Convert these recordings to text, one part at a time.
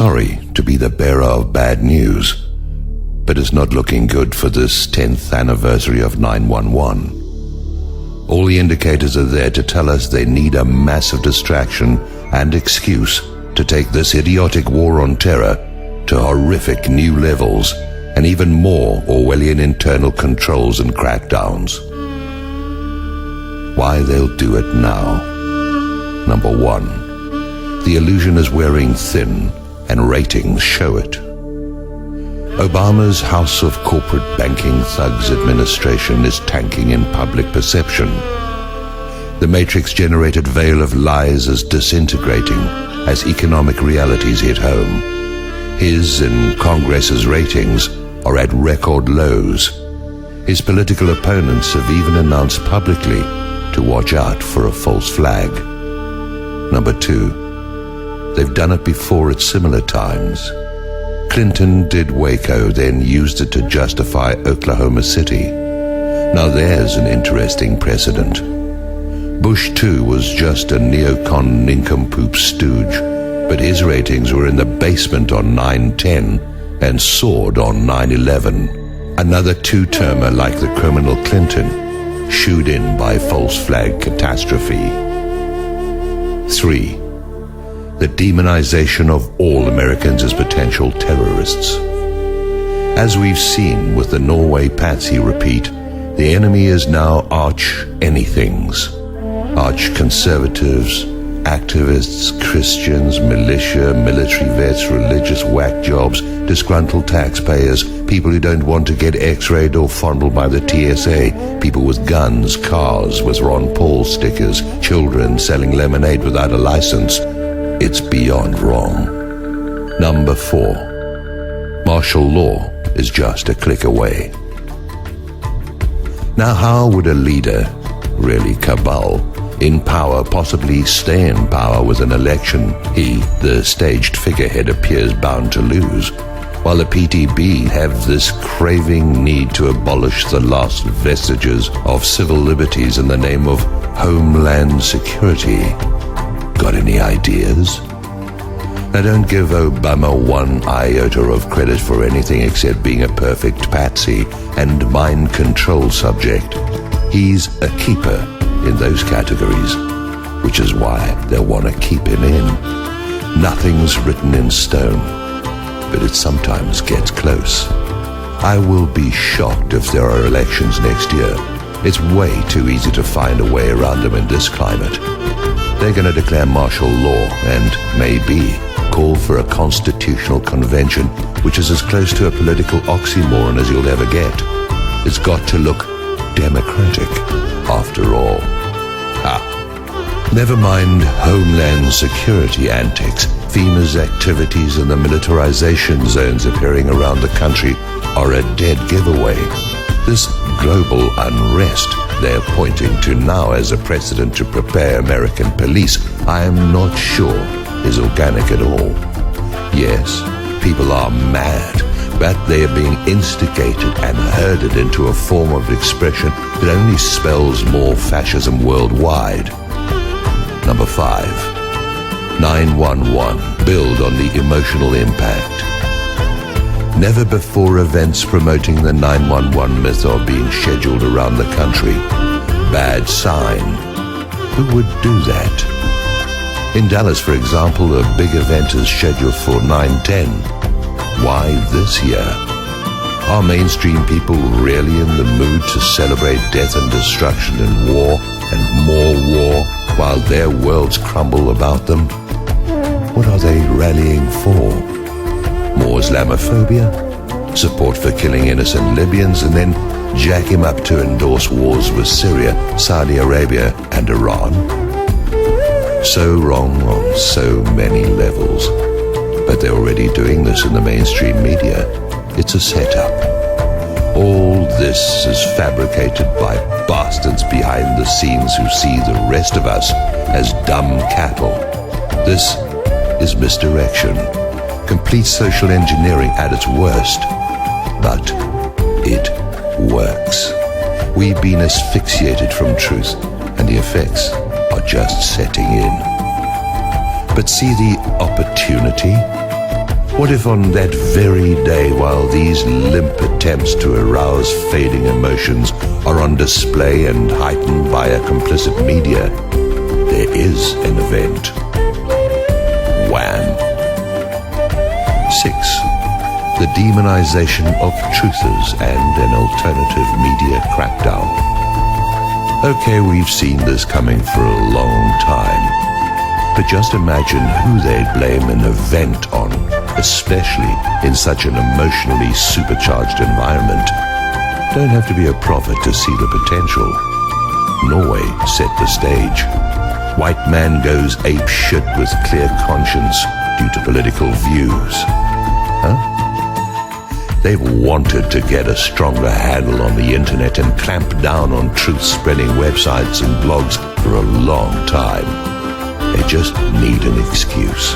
sorry to be the bearer of bad news, but it's not looking good for this 10th anniversary of 9/11. All the indicators are there to tell us they need a massive distraction and excuse to take this idiotic war on terror to horrific new levels and even more Orwellian internal controls and crackdowns. Why they'll do it now. Number one, the illusion is wearing thin and ratings show it. Obama's House of Corporate Banking Thugs administration is tanking in public perception. The matrix-generated veil of lies is disintegrating as economic realities hit home. His and Congress's ratings are at record lows. His political opponents have even announced publicly to watch out for a false flag. Number two, they've done it before at similar times. Clinton did Waco, then used it to justify Oklahoma City. Now there's an interesting precedent. Bush too was just a neocon nincompoop stooge, but his ratings were in the basement on 9/10 and soared on 9/11. Another two-termer like the criminal Clinton, shooed in by false flag catastrophe. 3. The demonization of all Americans as potential terrorists. As we've seen with the Norway Patsy repeat, the enemy is now arch-anythings. Arch-conservatives, activists, Christians, militia, military vets, religious whack jobs, disgruntled taxpayers, people who don't want to get x-rayed or fondled by the TSA, people with guns, cars with Ron Paul stickers, children selling lemonade without a license. It's beyond wrong. Number 4. Martial law is just a click away. Now how would a leader, really cabal, in power possibly stay in power with an election he, the staged figurehead, appears bound to lose, while the PTB have this craving need to abolish the last vestiges of civil liberties in the name of Homeland Security? Got any ideas? Now don't give Obama one iota of credit for anything except being a perfect patsy and mind control subject. He's a keeper in those categories, which is why they'll want to keep him in. Nothing's written in stone, but it sometimes gets close. I will be shocked if there are elections next year. It's way too easy to find a way around them in this climate. They're going to declare martial law and, maybe, call for a constitutional convention, which is as close to a political oxymoron as you'll ever get. It's got to look democratic, after all. Never mind Homeland Security antics. FEMA's activities and the militarization zones appearing around the country are a dead giveaway. This global unrest they're pointing to now as a precedent to prepare American police, I am not sure is organic at all. Yes, people are mad, but they are being instigated and herded into a form of expression that only spells more fascism worldwide. Number 5. 9/11. Build on the emotional impact. Never before events promoting the 9/11 myth are being scheduled around the country. Bad sign. Who would do that? In Dallas, for example, a big event is scheduled for 9/10. Why this year? Are mainstream people really in the mood to celebrate death and destruction and war and more war while their worlds crumble about them? What are they rallying for? More Islamophobia? Support for killing innocent Libyans and then jack him up to endorse wars with Syria, Saudi Arabia and Iran? So wrong on so many levels. But they're already doing this in the mainstream media. It's a setup. All this is fabricated by bastards behind the scenes who see the rest of us as dumb cattle. This is misdirection, complete social engineering at its worst. But it works. We've been asphyxiated from truth, and the effects are just setting in. But see the opportunity? What if on that very day, while these limp attempts to arouse fading emotions are on display and heightened by a complicit media, there is an event? Wham! 6. The demonization of truthers and an alternative media crackdown. Okay, we've seen this coming for a long time. But just imagine who they'd blame an event on, especially in such an emotionally supercharged environment. Don't have to be a prophet to see the potential. Norway set the stage. White man goes ape shit with clear conscience due to political views. Huh? They've wanted to get a stronger handle on the internet and clamp down on truth-spreading websites and blogs for a long time. They just need an excuse.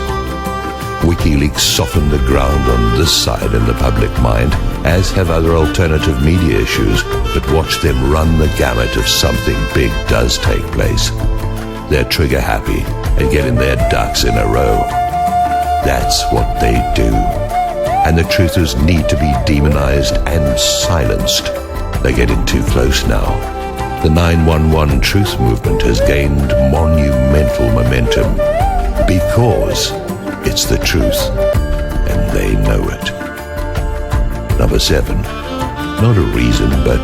WikiLeaks softened the ground on this side in the public mind, as have other alternative media issues, but watch them run the gamut if something big does take place. They're trigger happy and getting their ducks in a row. That's what they do. And the truthers need to be demonized and silenced. They're getting too close now. The 911 truth movement has gained monumental momentum because it's the truth and they know it. Number 7, not a reason, but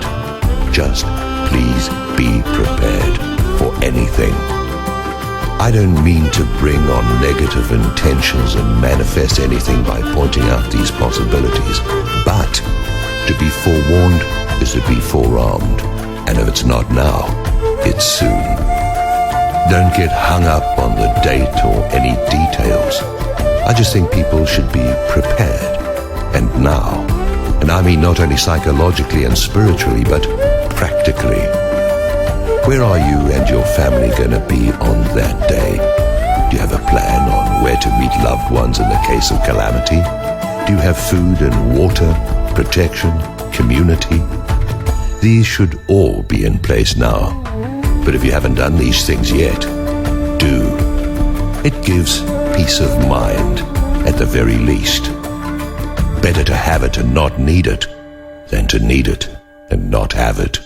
just please be prepared for anything. I don't mean to bring on negative intentions and manifest anything by pointing out these possibilities, but to be forewarned is to be forearmed. And if it's not now, it's soon. Don't get hung up on the date or any details. I just think people should be prepared. And now. And I mean not only psychologically and spiritually, but practically. Where are you and your family going to be on that day? Do you have a plan on where to meet loved ones in the case of calamity? Do you have food and water, protection, community? These should all be in place now. But if you haven't done these things yet, do. It gives peace of mind, at the very least. Better to have it and not need it, than to need it and not have it.